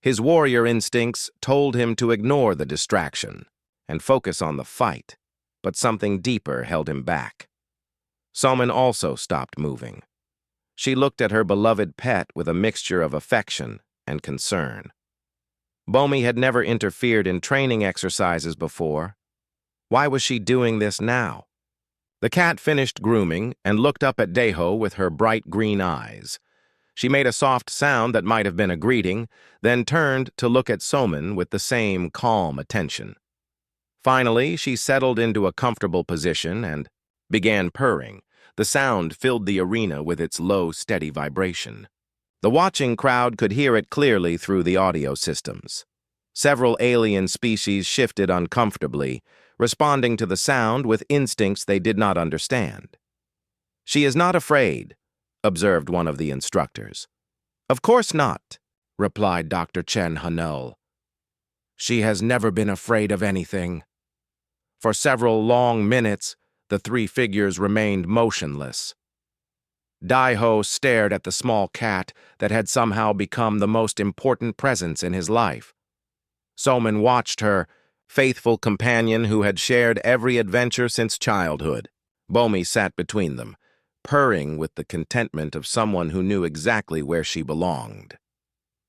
[SPEAKER 1] His warrior instincts told him to ignore the distraction and focus on the fight, but something deeper held him back. Somin also stopped moving. She looked at her beloved pet with a mixture of affection and concern. Bomi had never interfered in training exercises before. Why was she doing this now? The cat finished grooming and looked up at Daeho with her bright green eyes. She made a soft sound that might have been a greeting, then turned to look at Somin with the same calm attention. Finally, she settled into a comfortable position and began purring. The sound filled the arena with its low, steady vibration. The watching crowd could hear it clearly through the audio systems. Several alien species shifted uncomfortably, responding to the sound with instincts they did not understand. "She is not afraid," observed one of the instructors. "Of course not," replied Dr. Chen Hanul. She has never been afraid of anything. For several long minutes, the three figures remained motionless. Daiho stared at the small cat that had somehow become the most important presence in his life. Soman watched her, faithful companion who had shared every adventure since childhood. Bomi sat between them, purring with the contentment of someone who knew exactly where she belonged.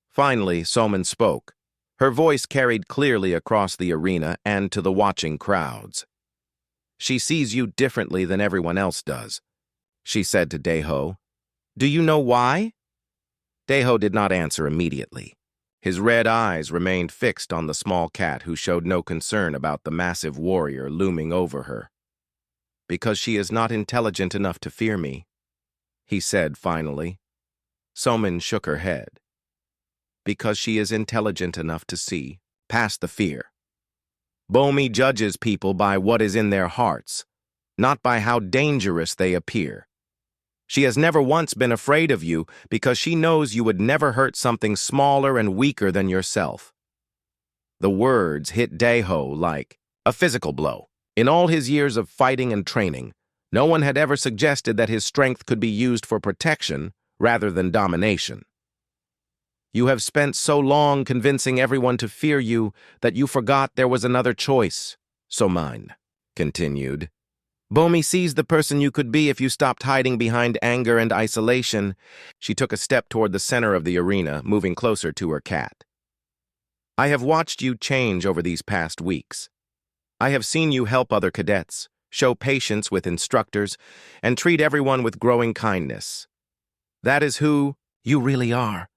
[SPEAKER 1] Finally, Soman spoke. Her voice carried clearly across the arena and to the watching crowds. "She sees you differently than everyone else does," she said to Daiho. "Do you know why?" Daiho did not answer immediately. His red eyes remained fixed on the small cat who showed no concern about the massive warrior looming over her. "Because she is not intelligent enough to fear me," he said finally. Soman shook her head. "Because she is intelligent enough to see past the fear. Bomi judges people by what is in their hearts, not by how dangerous they appear. She has never once been afraid of you because she knows you would never hurt something smaller and weaker than yourself." The words hit Daiho like a physical blow. In all his years of fighting and training, no one had ever suggested that his strength could be used for protection rather than domination. "You have spent so long convincing everyone to fear you that you forgot there was another choice," Soman continued. "Bomi sees the person you could be if you stopped hiding behind anger and isolation." She took a step toward the center of the arena, moving closer to her cat. "I have watched you change over these past weeks. I have seen you help other cadets, show patience with instructors, and treat everyone with growing kindness. That is who you really are."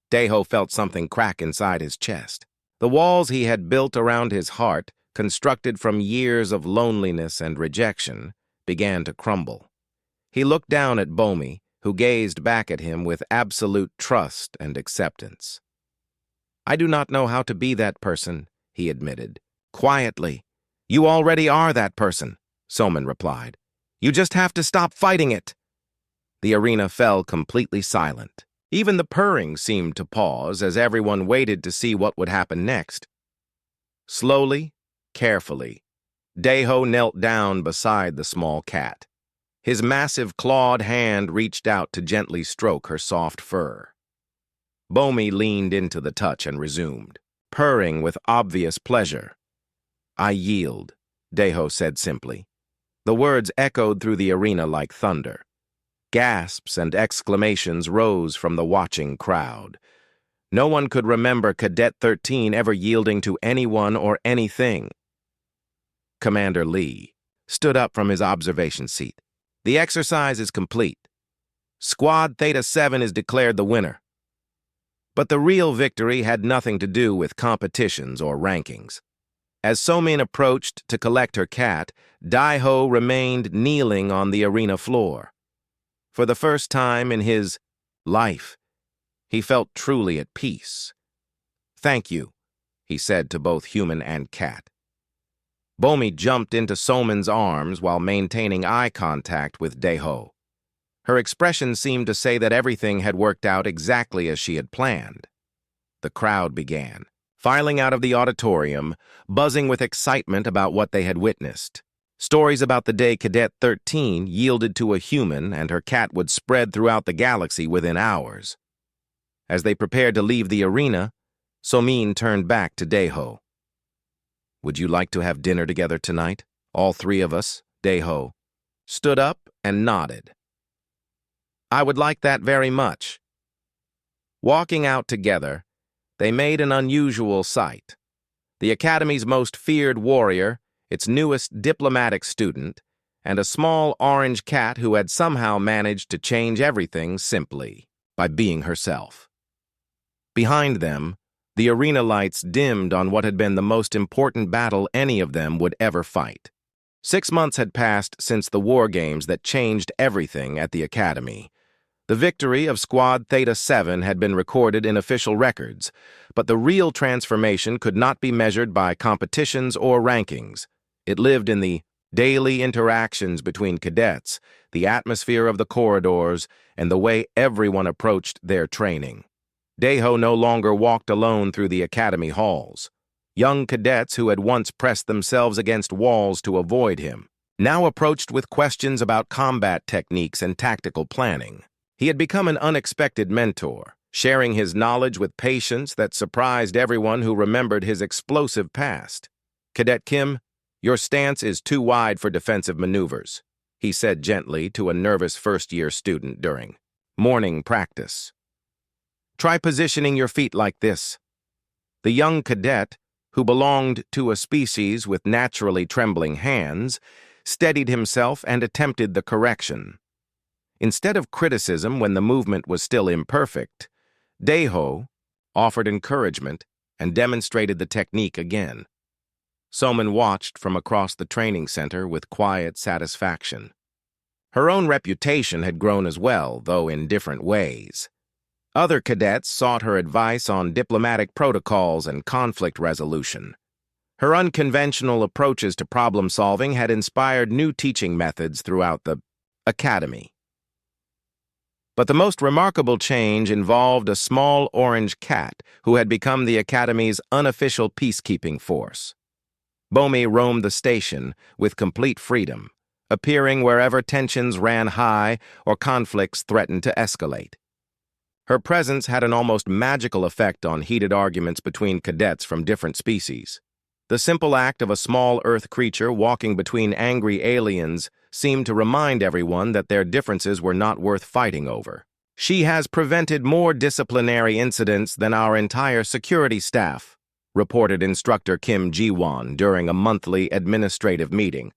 [SPEAKER 1] Daiho felt something crack inside his chest. The walls he had built around his heart, constructed from years of loneliness and rejection, began to crumble. He looked down at Bomi, who gazed back at him with absolute trust and acceptance. "I do not know how to be that person," he admitted, quietly. "You already are that person," Soman replied. "You just have to stop fighting it." The arena fell completely silent. Even the purring seemed to pause as everyone waited to see what would happen next. Slowly, carefully, Daiho knelt down beside the small cat. His massive clawed hand reached out to gently stroke her soft fur. Bomi leaned into the touch and resumed, purring with obvious pleasure. "I yield," Daiho said simply. The words echoed through the arena like thunder. Gasps and exclamations rose from the watching crowd. No one could remember Cadet 13 ever yielding to anyone or anything. Commander Lee stood up from his observation seat. "The exercise is complete. Squad Theta 7 is declared the winner." But the real victory had nothing to do with competitions or rankings. As Somin approached to collect her cat, Daiho remained kneeling on the arena floor. For the first time in his life, he felt truly at peace. "Thank you," he said to both human and cat. Bomi jumped into Soman's arms while maintaining eye contact with Daiho. Her expression seemed to say that everything had worked out exactly as she had planned. The crowd began, filing out of the auditorium, buzzing with excitement about what they had witnessed. Stories about the day Cadet 13 yielded to a human and her cat would spread throughout the galaxy within hours. As they prepared to leave the arena, Somin turned back to Daiho. "Would you like to have dinner together tonight? All three of us?" Daiho stood up and nodded. "I would like that very much." Walking out together, they made an unusual sight. The Academy's most feared warrior, its newest diplomatic student, and a small orange cat who had somehow managed to change everything simply by being herself. Behind them, the arena lights dimmed on what had been the most important battle any of them would ever fight. 6 months had passed since the war games that changed everything at the Academy. The victory of Squad Theta 7 had been recorded in official records, but the real transformation could not be measured by competitions or rankings. It lived in the daily interactions between cadets, the atmosphere of the corridors, and the way everyone approached their training. Daiho no longer walked alone through the academy halls. Young cadets who had once pressed themselves against walls to avoid him now approached with questions about combat techniques and tactical planning. He had become an unexpected mentor, sharing his knowledge with patience that surprised everyone who remembered his explosive past. "Cadet Kim, your stance is too wide for defensive maneuvers," he said gently to a nervous first-year student during morning practice. "Try positioning your feet like this." The young cadet, who belonged to a species with naturally trembling hands, steadied himself and attempted the correction. Instead of criticism when the movement was still imperfect, Daeho offered encouragement and demonstrated the technique again. Soman watched from across the training center with quiet satisfaction. Her own reputation had grown as well, though in different ways. Other cadets sought her advice on diplomatic protocols and conflict resolution. Her unconventional approaches to problem-solving had inspired new teaching methods throughout the academy. But the most remarkable change involved a small orange cat who had become the academy's unofficial peacekeeping force. Bomi roamed the station with complete freedom, appearing wherever tensions ran high or conflicts threatened to escalate. Her presence had an almost magical effect on heated arguments between cadets from different species. The simple act of a small Earth creature walking between angry aliens seemed to remind everyone that their differences were not worth fighting over. "She has prevented more disciplinary incidents than our entire security staff," reported Instructor Kim Ji-won during a monthly administrative meeting.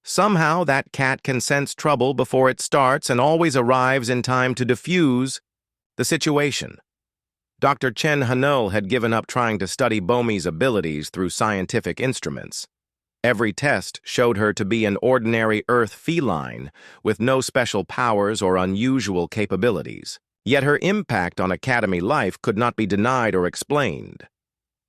[SPEAKER 1] "Somehow that cat can sense trouble before it starts and always arrives in time to defuse the situation." Dr. Chen Hanul had given up trying to study Bomi's abilities through scientific instruments. Every test showed her to be an ordinary Earth feline with no special powers or unusual capabilities. Yet her impact on Academy life could not be denied or explained.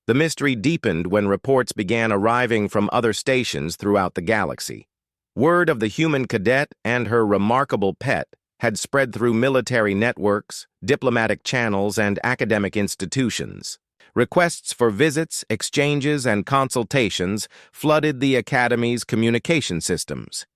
[SPEAKER 1] The mystery deepened when reports began arriving from other stations throughout the galaxy. Word of the human cadet and her remarkable pet had spread through military networks, diplomatic channels, and academic institutions. Requests for visits, exchanges, and consultations flooded the Academy's communication systems.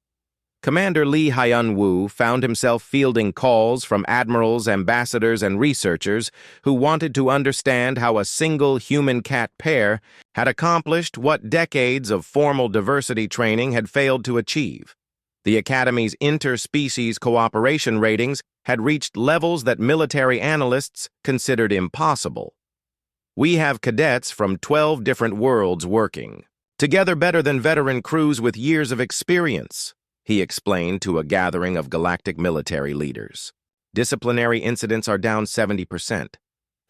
[SPEAKER 1] Commander Lee Hyun-woo found himself fielding calls from admirals, ambassadors, and researchers who wanted to understand how a single human-cat pair had accomplished what decades of formal diversity training had failed to achieve. The Academy's interspecies cooperation ratings had reached levels that military analysts considered impossible. "We have cadets from 12 different worlds working together better than veteran crews with years of experience," he explained to a gathering of galactic military leaders. "Disciplinary incidents are down 70%.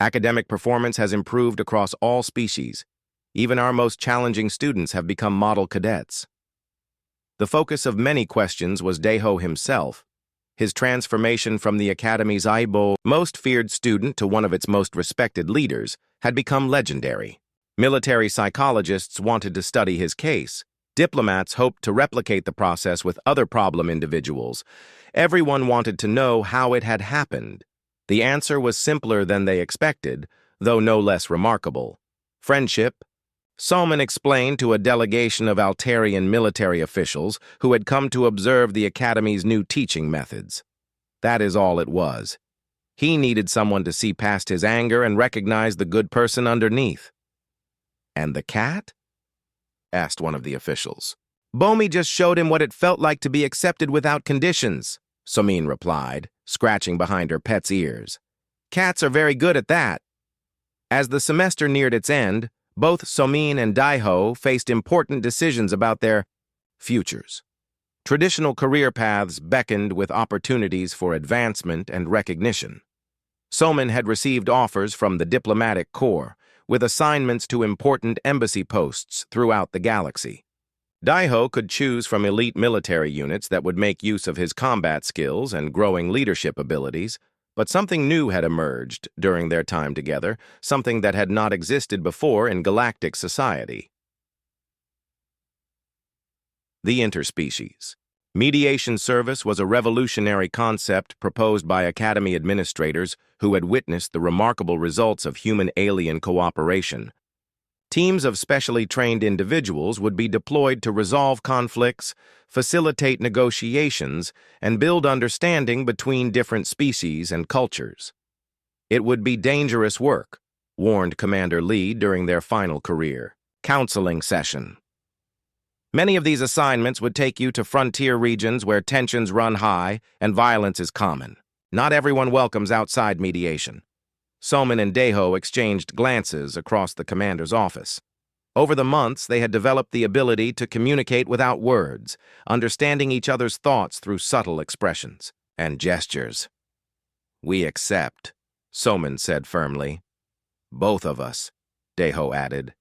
[SPEAKER 1] Academic performance has improved across all species. Even our most challenging students have become model cadets." The focus of many questions was Daeho himself. His transformation from the Academy's Aibo, most feared student, to one of its most respected leaders had become legendary. Military psychologists wanted to study his case. Diplomats hoped to replicate the process with other problem individuals. Everyone wanted to know how it had happened. The answer was simpler than they expected, though no less remarkable. Friendship. Soman explained to a delegation of Altarian military officials who had come to observe the Academy's new teaching methods. That is all it was. He needed someone to see past his anger and recognize the good person underneath. "And the cat?" asked one of the officials. "Bomi just showed him what it felt like to be accepted without conditions," Somin replied, scratching behind her pet's ears. "Cats are very good at that." As the semester neared its end, both Somin and Daeho faced important decisions about their futures. Traditional career paths beckoned with opportunities for advancement and recognition. Somin had received offers from the diplomatic corps, with assignments to important embassy posts throughout the galaxy. Daeho could choose from elite military units that would make use of his combat skills and growing leadership abilities, but something new had emerged during their time together, something that had not existed before in galactic society. The interspecies. Mediation service was a revolutionary concept proposed by Academy administrators who had witnessed the remarkable results of human-alien cooperation. Teams of specially trained individuals would be deployed to resolve conflicts, facilitate negotiations, and build understanding between different species and cultures. It would be dangerous work, warned Commander Lee during their final career counseling session. Many of these assignments would take you to frontier regions where tensions run high and violence is common. Not everyone welcomes outside mediation. Soman and Deho exchanged glances across the commander's office. Over the months, they had developed the ability to communicate without words, understanding each other's thoughts through subtle expressions and gestures. "We accept," Soman said firmly. "Both of us," Deho added.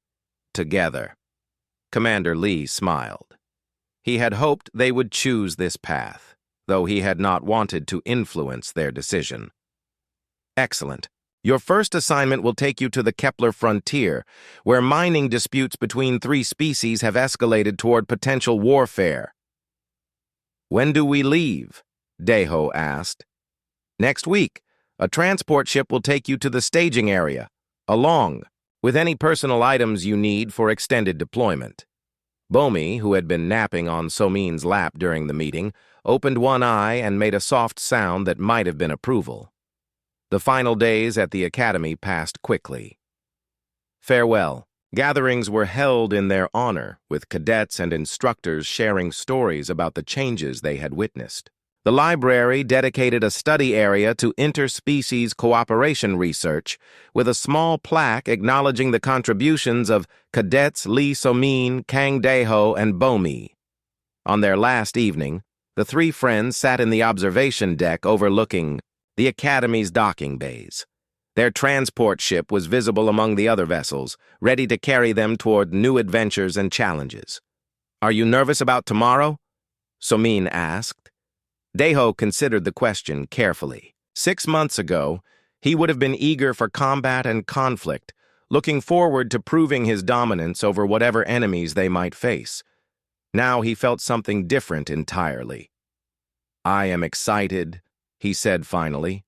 [SPEAKER 1] "Together." Commander Lee smiled. He had hoped they would choose this path, though he had not wanted to influence their decision. "Excellent. Your first assignment will take you to the Kepler frontier, where mining disputes between 3 species have escalated toward potential warfare." "When do we leave?" Deho asked. "Next week. A transport ship will take you to the staging area, along with any personal items you need for extended deployment." Bomi, who had been napping on Somin's lap during the meeting, opened one eye and made a soft sound that might have been approval. The final days at the academy passed quickly. Farewell. Gatherings were held in their honor, with cadets and instructors sharing stories about the changes they had witnessed. The library dedicated a study area to interspecies cooperation research, with a small plaque acknowledging the contributions of Cadets Lee Somin, Kang Deho, and Bomi. On their last evening, the 3 friends sat in the observation deck overlooking the Academy's docking bays. Their transport ship was visible among the other vessels, ready to carry them toward new adventures and challenges. "Are you nervous about tomorrow?" Somin asked. Deho considered the question carefully. 6 months ago, he would have been eager for combat and conflict, looking forward to proving his dominance over whatever enemies they might face. Now he felt something different entirely. "I am excited," he said finally.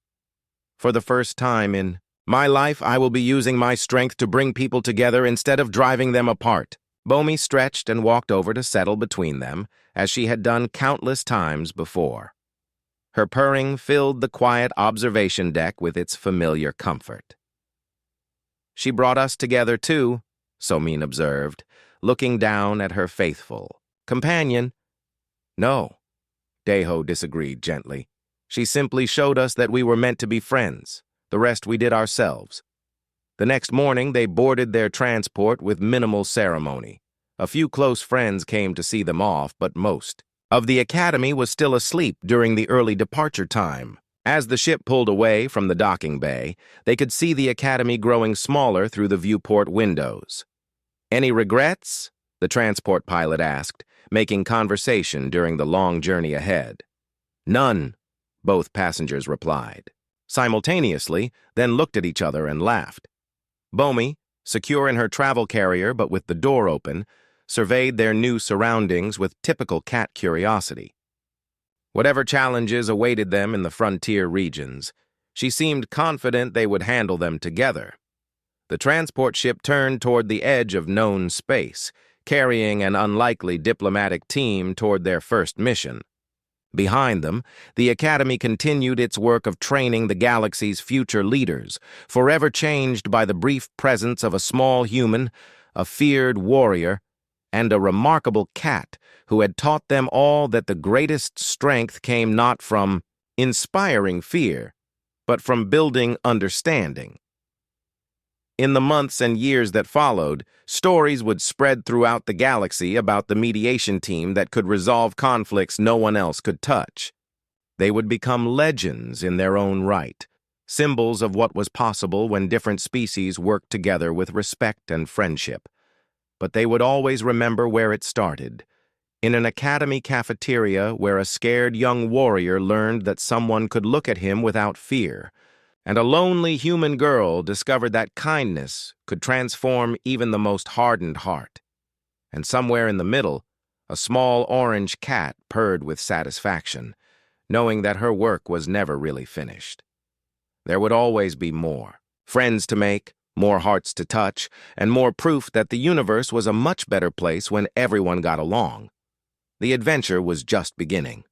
[SPEAKER 1] "For the first time in my life, I will be using my strength to bring people together instead of driving them apart." Bomi stretched and walked over to settle between them, as she had done countless times before. Her purring filled the quiet observation deck with its familiar comfort. "She brought us together too," Somin observed, looking down at her faithful companion. "No," Deho disagreed gently. "She simply showed us that we were meant to be friends. The rest we did ourselves." The next morning, they boarded their transport with minimal ceremony. A few close friends came to see them off, but most of the academy was still asleep during the early departure time. As the ship pulled away from the docking bay, they could see the academy growing smaller through the viewport windows. "Any regrets?" the transport pilot asked, making conversation during the long journey ahead. "None," both passengers replied. Simultaneously, then looked at each other and laughed. Bomi, secure in her travel carrier but with the door open, surveyed their new surroundings with typical cat curiosity. Whatever challenges awaited them in the frontier regions, she seemed confident they would handle them together. The transport ship turned toward the edge of known space, carrying an unlikely diplomatic team toward their first mission. Behind them, the Academy continued its work of training the galaxy's future leaders, forever changed by the brief presence of a small human, a feared warrior, and a remarkable cat who had taught them all that the greatest strength came not from inspiring fear, but from building understanding. In the months and years that followed, stories would spread throughout the galaxy about the mediation team that could resolve conflicts no one else could touch. They would become legends in their own right, symbols of what was possible when different species worked together with respect and friendship. But they would always remember where it started, in an academy cafeteria where a scared young warrior learned that someone could look at him without fear, and a lonely human girl discovered that kindness could transform even the most hardened heart. And somewhere in the middle, a small orange cat purred with satisfaction, knowing that her work was never really finished. There would always be more friends to make, more hearts to touch, and more proof that the universe was a much better place when everyone got along. The adventure was just beginning.